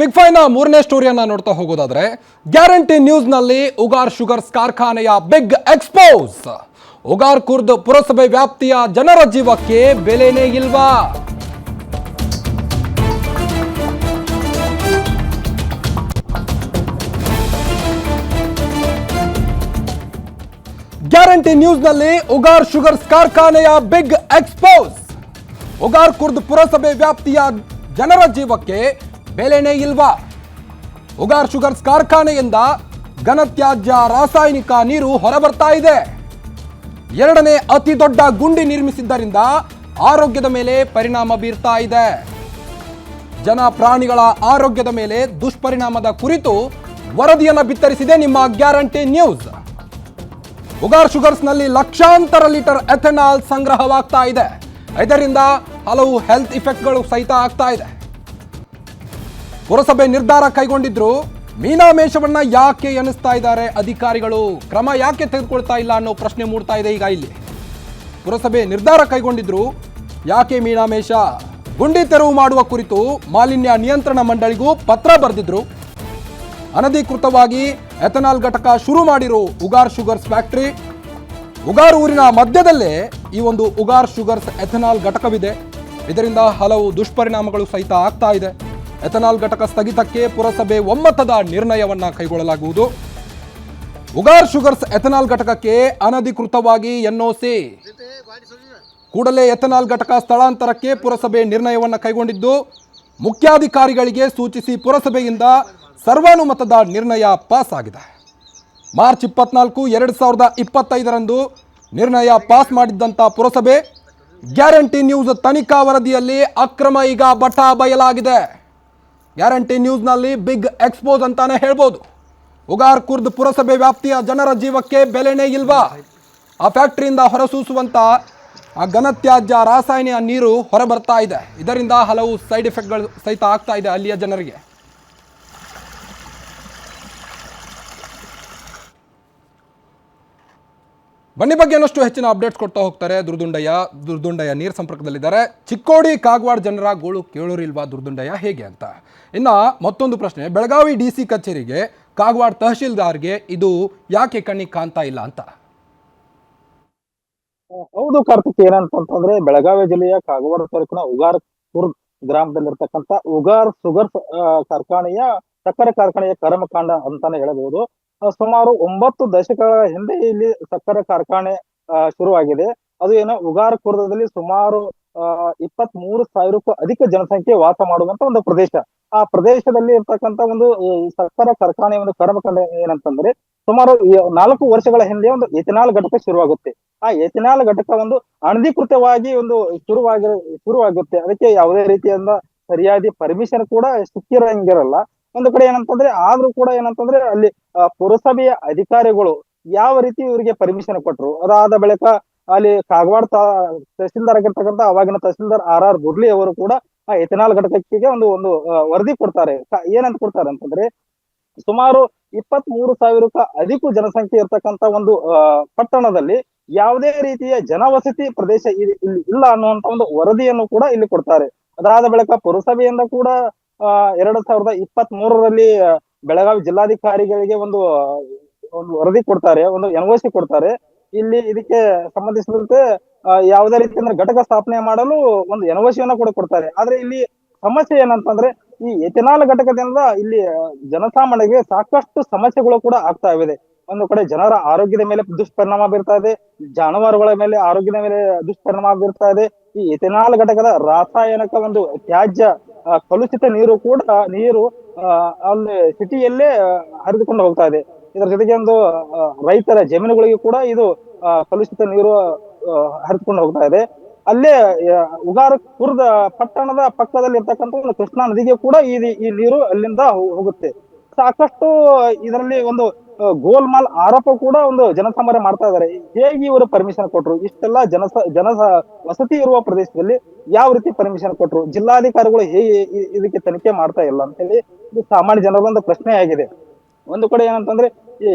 Big fine ಮೂರನೇ ಸ್ಟೋರಿಯನ್ನ ನೋಡ್ತಾ ಹೋಗೋದಾದ್ರೆ ಗ್ಯಾರಂಟಿ ನ್ಯೂಸ್ ನಲ್ಲಿ ಉಗಾರ್ ಶುಗರ್ಸ್ ಕಾರ್ಖಾನೆಯ ಬಿಗ್ ಎಕ್ಸ್ಪೋಸ್. ಉಗಾರ್ ಕುರ್ದ್ ಪುರಸಭೆ ವ್ಯಾಪ್ತಿಯ ಜನರ ಜೀವಕ್ಕೆ ಬೆಲೆನೇ ಇಲ್ವಾ? ಗ್ಯಾರಂಟಿ ನ್ಯೂಸ್ ನಲ್ಲಿ ಉಗಾರ್ ಶುಗರ್ಸ್ ಕಾರ್ಖಾನೆಯ ಬಿಗ್ ಎಕ್ಸ್ಪೋಸ್. ಉಗಾರ್ ಕುರ್ದ್ ಪುರಸಭೆ ವ್ಯಾಪ್ತಿಯ ಜನರ ಜೀವಕ್ಕೆ ಬೆಲೆನೇ ಇಲ್ವಾ? ಉಗಾರ್ ಶುಗರ್ಸ್ ಕಾರ್ಖಾನೆಯಿಂದ ಘನತ್ಯಾಜ್ಯ ರಾಸಾಯನಿಕ ನೀರು ಹೊರಬರ್ತಾ ಇದೆ. ಎರಡನೇ ಅತಿ ದೊಡ್ಡ ಗುಂಡಿ ನಿರ್ಮಿಸಿದ್ದರಿಂದ ಆರೋಗ್ಯದ ಮೇಲೆ ಪರಿಣಾಮ ಬೀರ್ತಾ ಇದೆ. ಜನ ಪ್ರಾಣಿಗಳ ಆರೋಗ್ಯದ ಮೇಲೆ ದುಷ್ಪರಿಣಾಮದ ಕುರಿತು ವರದಿಯನ್ನು ಬಿತ್ತರಿಸಿದೆ ನಿಮ್ಮ ಗ್ಯಾರಂಟಿ ನ್ಯೂಸ್. ಉಗಾರ್ ಶುಗರ್ಸ್ ನಲ್ಲಿ ಲಕ್ಷಾಂತರ ಲೀಟರ್ ಎಥೆನಾಲ್ ಸಂಗ್ರಹವಾಗ್ತಾ ಇದೆ. ಇದರಿಂದ ಹಲವು ಹೆಲ್ತ್ ಇಫೆಕ್ಟ್ಗಳು ಸಹಿತ ಆಗ್ತಾ ಇದೆ. ಪುರಸಭೆ ನಿರ್ಧಾರ ಕೈಗೊಂಡಿದ್ರು ಮೀನಾಮೇಷವನ್ನ ಯಾಕೆ ಎನಿಸ್ತಾ ಇದ್ದಾರೆ ಅಧಿಕಾರಿಗಳು? ಕ್ರಮ ಯಾಕೆ ತೆಗೆದುಕೊಳ್ತಾ ಇಲ್ಲ ಅನ್ನೋ ಪ್ರಶ್ನೆ ಮೂಡ್ತಾ ಇದೆ. ಈಗ ಇಲ್ಲಿ ಪುರಸಭೆ ನಿರ್ಧಾರ ಕೈಗೊಂಡಿದ್ರು ಯಾಕೆ ಮೀನಾಮೇಷ? ಗುಂಡಿ ತೆರವು ಮಾಡುವ ಕುರಿತು ಮಾಲಿನ್ಯ ನಿಯಂತ್ರಣ ಮಂಡಳಿಗೂ ಪತ್ರ ಬರೆದಿದ್ರು. ಅನಧಿಕೃತವಾಗಿ ಎಥನಾಲ್ ಘಟಕ ಶುರು ಮಾಡಿರೋ ಉಗಾರ್ ಶುಗರ್ಸ್ ಫ್ಯಾಕ್ಟರಿ, ಉಗಾರ್ ಊರಿನ ಮಧ್ಯದಲ್ಲೇ ಈ ಒಂದು ಉಗಾರ್ ಶುಗರ್ಸ್ ಎಥನಾಲ್ ಘಟಕವಿದೆ. ಇದರಿಂದ ಹಲವು ದುಷ್ಪರಿಣಾಮಗಳು ಸಹಿತ ಆಗ್ತಾ ಇದೆ. ಎಥನಾಲ್ ಘಟಕ ಸ್ಥಗಿತಕ್ಕೆ ಪುರಸಭೆ ಒಮ್ಮತದ ನಿರ್ಣಯವನ್ನ ಕೈಗೊಳ್ಳಲಾಗುವುದು. ಉಗಾರ್ ಶುಗರ್ಸ್ ಎಥನಾಲ್ ಘಟಕಕ್ಕೆ ಅನಧಿಕೃತವಾಗಿ ಎನ್ಒಸಿ, ಕೂಡಲೇ ಎಥನಾಲ್ ಘಟಕ ಸ್ಥಳಾಂತರಕ್ಕೆ ಪುರಸಭೆ ನಿರ್ಣಯವನ್ನ ಕೈಗೊಂಡಿದ್ದು ಮುಖ್ಯಾಧಿಕಾರಿಗಳಿಗೆ ಸೂಚಿಸಿ ಪುರಸಭೆಯಿಂದ ಸರ್ವಾನುಮತದ ನಿರ್ಣಯ ಪಾಸ್ ಆಗಿದೆ. ಮಾರ್ಚ್ 24, 2025ರಂದು ನಿರ್ಣಯ ಪಾಸ್ ಮಾಡಿದ್ದಂಥ ಪುರಸಭೆ ಗ್ಯಾರಂಟಿ ನ್ಯೂಸ್ ತನಿಖಾ ವರದಿಯಲ್ಲಿ ಅಕ್ರಮ ಈಗ ಬಟಾ ಬಯಲಾಗಿದೆ. ಗ್ಯಾರಂಟಿ ನ್ಯೂಸ್ನಲ್ಲಿ ಬಿಗ್ ಎಕ್ಸ್ಪೋಸ್ ಅಂತಾನೆ ಹೇಳ್ಬೋದು. ಉಗಾರ್ ಕುರ್ದ್ ಪುರಸಭೆ ವ್ಯಾಪ್ತಿಯ ಜನರ ಜೀವಕ್ಕೆ ಬೆಲೆನೇ ಇಲ್ವಾ? ಆ ಫ್ಯಾಕ್ಟರಿಯಿಂದ ಹೊರಸೂಸುವಂಥ ಆ ಘನತ್ಯಾಜ್ಯ ರಾಸಾಯನಿಕ ನೀರು ಹೊರಬರ್ತಾ ಇದೆ. ಇದರಿಂದ ಹಲವು ಸೈಡ್ ಎಫೆಕ್ಟ್ಗಳು ಸಹಿತ ಆಗ್ತಾ ಇದೆ ಅಲ್ಲಿಯ ಜನರಿಗೆ. ಬನ್ನಿ ಬಗ್ಗೆ ಇನ್ನಷ್ಟು ಹೆಚ್ಚಿನ ಅಪ್ಡೇಟ್ಸ್ ಕೊಡ್ತಾ ಹೋಗ್ತಾರೆ ದುರ್ದುಂಡಯ್ಯ ನೀರು ಸಂಪರ್ಕದಲ್ಲಿದ್ದಾರೆ. ಚಿಕ್ಕೋಡಿ ಕಾಗವಾಡ ಜನರ ಗೋಳು ಕೇಳೋರಿಲ್ವಾ ದುರ್ದುಂಡಯ್ಯ, ಹೇಗೆ ಅಂತ? ಇನ್ನು ಮತ್ತೊಂದು ಪ್ರಶ್ನೆ, ಬೆಳಗಾವಿ DC ಕಚೇರಿಗೆ ಕಾಗವಾಡ ತಹಶೀಲ್ದಾರ್ಗೆ ಇದು ಯಾಕೆ ಕಣ್ಣಿಗೆ ಕಾಣ್ತಾ ಇಲ್ಲ ಅಂತ? ಹೌದು ಕಾರ್ತಿಕ್, ಏನಂತಂದ್ರೆ ಬೆಳಗಾವಿ ಜಿಲ್ಲೆಯ ಕಾಗವಾಡ ತಾಲೂಕಿನ ಉಗಾರ್ ಕುರ್ದ್ ಗ್ರಾಮದಲ್ಲಿರ್ತಕ್ಕಂಥ ಉಗಾರ್ ಶುಗರ್ಸ್ ಕಾರ್ಖಾನೆಯ ಸಕ್ಕರೆ ಕಾರ್ಖಾನೆಯ ಕರ್ಮಕಾಂಡ ಅಂತಾನೆ ಹೇಳಬಹುದು. ಸುಮಾರು 9 ದಶಕಗಳ ಹಿಂದೆ ಇಲ್ಲಿ ಸಕ್ಕರೆ ಕಾರ್ಖಾನೆ ಶುರುವಾಗಿದೆ. ಅದು ಏನೋ ಉಗಾರ್ ಕುರ್ದದಲ್ಲಿ ಸುಮಾರು 23,000ಕ್ಕೂ ಅಧಿಕ ಜನಸಂಖ್ಯೆ ವಾಸ ಮಾಡುವಂತ ಒಂದು ಪ್ರದೇಶ. ಆ ಪ್ರದೇಶದಲ್ಲಿ ಇರ್ತಕ್ಕಂಥ ಒಂದು ಸಕ್ಕರೆ ಕಾರ್ಖಾನೆಯ ಒಂದು ಕರ್ಮಕಾಂಡ ಏನಂತಂದ್ರೆ ಸುಮಾರು 4 ವರ್ಷಗಳ ಹಿಂದೆ ಒಂದು ಎಥೆನಾಲ್ ಘಟಕ ಶುರುವಾಗುತ್ತೆ. ಆ ಎಥೆನಾಲ್ ಘಟಕ ಒಂದು ಅನಧಿಕೃತವಾಗಿ ಒಂದು ಶುರುವಾಗುತ್ತೆ. ಅದಕ್ಕೆ ಯಾವುದೇ ರೀತಿಯಿಂದ ಸರಿಯಾದ ಪರ್ಮಿಷನ್ ಕೂಡ ಸಿಕ್ಕಿರಂಗಿರಲ್ಲ. ಒಂದು ಕಡೆ ಏನಂತಂದ್ರೆ ಆದ್ರೂ ಕೂಡ ಏನಂತಂದ್ರೆ ಅಲ್ಲಿ ಪುರಸಭೆಯ ಅಧಿಕಾರಿಗಳು ಯಾವ ರೀತಿ ಇವರಿಗೆ ಪರ್ಮಿಷನ್ ಕೊಟ್ರು. ಅದಾದ ಬಳಿಕ ಅಲ್ಲಿ ಕಾಗವಾಡ ತಹಸೀಲ್ದಾರ್ ಆಗಿರ್ತಕ್ಕಂಥ ಅವಾಗಿನ ತಹಸೀಲ್ದಾರ್ RR ಬುರ್ಲಿ ಅವರು ಕೂಡ ಆ ಎಥೆನಾಲ್ ಘಟಕಕ್ಕೆ ಒಂದು ವರದಿ ಕೊಡ್ತಾರೆ. ಏನಂತ ಕೊಡ್ತಾರೆ ಅಂತಂದ್ರೆ ಸುಮಾರು 23,000ಕ್ಕೂ ಅಧಿಕ ಜನಸಂಖ್ಯೆ ಇರ್ತಕ್ಕಂಥ ಒಂದು ಪಟ್ಟಣದಲ್ಲಿ ಯಾವುದೇ ರೀತಿಯ ಜನವಸತಿ ಪ್ರದೇಶ ಇಲ್ಲಿ ಇಲ್ಲ ಅನ್ನುವಂತ ಒಂದು ವರದಿಯನ್ನು ಕೂಡ ಇಲ್ಲಿ ಕೊಡ್ತಾರೆ. ಅದಾದ ಬಳಿಕ ಪುರಸಭೆಯಿಂದ ಕೂಡ 2023ರಲ್ಲಿ ಬೆಳಗಾವಿ ಜಿಲ್ಲಾಧಿಕಾರಿಗಳಿಗೆ ಒಂದು ವರದಿ ಕೊಡ್ತಾರೆ, ಒಂದು NOC ಕೊಡ್ತಾರೆ. ಇಲ್ಲಿ ಇದಕ್ಕೆ ಸಂಬಂಧಿಸಿದಂತೆ ಯಾವುದೇ ರೀತಿ ಅಂದ್ರೆ ಘಟಕ ಸ್ಥಾಪನೆ ಮಾಡಲು ಒಂದು NOCಯನ್ನ ಕೂಡ ಕೊಡ್ತಾರೆ. ಆದ್ರೆ ಇಲ್ಲಿ ಸಮಸ್ಯೆ ಏನಂತಂದ್ರೆ ಈ ಎಥೆನಾಲ್ ಘಟಕದಿಂದ ಇಲ್ಲಿ ಜನಸಾಮಾನ್ಯರಿಗೆ ಸಾಕಷ್ಟು ಸಮಸ್ಯೆಗಳು ಕೂಡ ಆಗ್ತಾ ಇದೆ. ಒಂದು ಕಡೆ ಜನರ ಆರೋಗ್ಯದ ಮೇಲೆ ದುಷ್ಪರಿಣಾಮ ಬೀರ್ತಾ ಇದೆ, ಜಾನುವಾರುಗಳ ಮೇಲೆ ಆರೋಗ್ಯದ ಮೇಲೆ ದುಷ್ಪರಿಣಾಮ ಬೀರ್ತಾ ಇದೆ. ಈ ಎಥೆನಾಲ್ ಘಟಕದ ರಾಸಾಯನಿಕ ಒಂದು ತ್ಯಾಜ್ಯ ಕಲುಷಿತ ನೀರು ಅಲ್ಲಿ ಸಿಟಿಯಲ್ಲೇ ಹರಿದುಕೊಂಡು ಹೋಗ್ತಾ ಇದೆ. ಇದರ ಜೊತೆಗೆ ಒಂದು ರೈತರ ಜಮೀನುಗಳಿಗೂ ಕೂಡ ಇದು ಕಲುಷಿತ ನೀರು ಹರಿದುಕೊಂಡು ಹೋಗ್ತಾ ಇದೆ. ಅಲ್ಲೇ ಉಗಾರ್ ಕುರ್ದ ಪಟ್ಟಣದ ಪಕ್ಕದಲ್ಲಿ ಇರ್ತಕ್ಕಂಥ ಒಂದು ಕೃಷ್ಣಾ ನದಿಗೆ ಕೂಡ ಈ ನೀರು ಅಲ್ಲಿಂದ ಹೋಗುತ್ತೆ. ಸಾಕಷ್ಟು ಇದರಲ್ಲಿ ಒಂದು ಗೋಲ್ಮಾಲ್ ಆರೋಪ ಕೂಡ ಒಂದು ಜನಸಾಮಾನ್ಯ ಮಾಡ್ತಾ ಇದ್ದಾರೆ. ಹೇಗೆ ಇವರು ಪರ್ಮಿಷನ್ ಕೊಟ್ರು? ಇಷ್ಟೆಲ್ಲ ಜನ ವಸತಿ ಇರುವ ಪ್ರದೇಶದಲ್ಲಿ ಯಾವ ರೀತಿ ಪರ್ಮಿಷನ್ ಕೊಟ್ರು? ಜಿಲ್ಲಾಧಿಕಾರಿಗಳು ಹೇಗೆ ಇದಕ್ಕೆ ತನಿಖೆ ಮಾಡ್ತಾ ಇಲ್ಲ ಅಂತ ಹೇಳಿ ಇದು ಸಾಮಾನ್ಯ ಜನರ ಒಂದು ಪ್ರಶ್ನೆ ಆಗಿದೆ. ಒಂದು ಕಡೆ ಏನಂತಂದ್ರೆ ಈ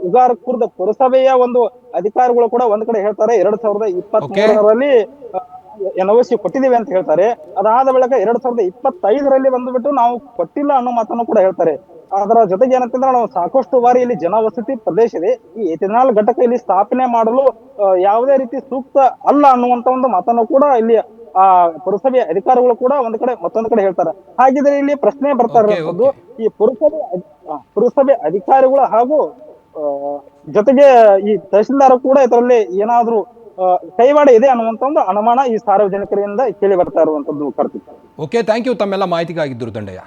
ಉಗಾರ್ ಕುರ್ದ ಪುರಸಭೆಯ ಒಂದು ಅಧಿಕಾರಿಗಳು ಕೂಡ ಒಂದ್ ಕಡೆ ಹೇಳ್ತಾರೆ 2023ರಲ್ಲಿ NOC ಕೊಟ್ಟಿದ್ದೀವಿ ಅಂತ ಹೇಳ್ತಾರೆ. ಅದಾದ ಬಳಿಕ 2025ರಲ್ಲಿ ಬಂದ್ಬಿಟ್ಟು ನಾವು ಕೊಟ್ಟಿಲ್ಲ ಅನ್ನೋ ಮಾತನ್ನು ಕೂಡ ಹೇಳ್ತಾರೆ. ಅದರ ಜೊತೆಗೆ ಏನಂತಂದ್ರೆ ನಾವು ಸಾಕಷ್ಟು ಬಾರಿ ಇಲ್ಲಿ ಜನವಸತಿ ಪ್ರದೇಶ ಇದೆ, ಈ ಎಥೆನಾಲ್ ಘಟಕ ಇಲ್ಲಿ ಸ್ಥಾಪನೆ ಮಾಡಲು ಯಾವುದೇ ರೀತಿ ಸೂಕ್ತ ಅಲ್ಲ ಅನ್ನುವಂತ ಒಂದು ಮಾತನ್ನು ಕೂಡ ಇಲ್ಲಿ ಆ ಪುರಸಭೆ ಅಧಿಕಾರಿಗಳು ಕೂಡ ಒಂದ್ ಕಡೆ ಮತ್ತೊಂದು ಕಡೆ ಹೇಳ್ತಾರೆ. ಹಾಗಿದ್ರೆ ಇಲ್ಲಿ ಪ್ರಶ್ನೆ ಬರ್ತಾ Okay, ಇರುವಂತದ್ದು, okay. ಈ ಪುರಸಭೆ ಅಧಿಕಾರಿಗಳು ಹಾಗೂ ಆ, ಜೊತೆಗೆ ಈ ತಹಶೀಲ್ದಾರ್ ಕೂಡ ಇದರಲ್ಲಿ ಏನಾದ್ರೂ ಕೈವಾಡ ಇದೆ ಅನ್ನುವಂತ ಒಂದು ಅನುಮಾನ ಈ ಸಾರ್ವಜನಿಕರಿಂದ ಕೇಳಿ ಬರ್ತಾ ಇರುವಂತದ್ದು. ಕಾರ್ತಿಕ್, ಓಕೆ, ಥ್ಯಾಂಕ್ ಯು ತಮ್ಮೆಲ್ಲ ಮಾಹಿತಿಗಾಗಿದ್ದರು ದಂಡಯ್ಯ.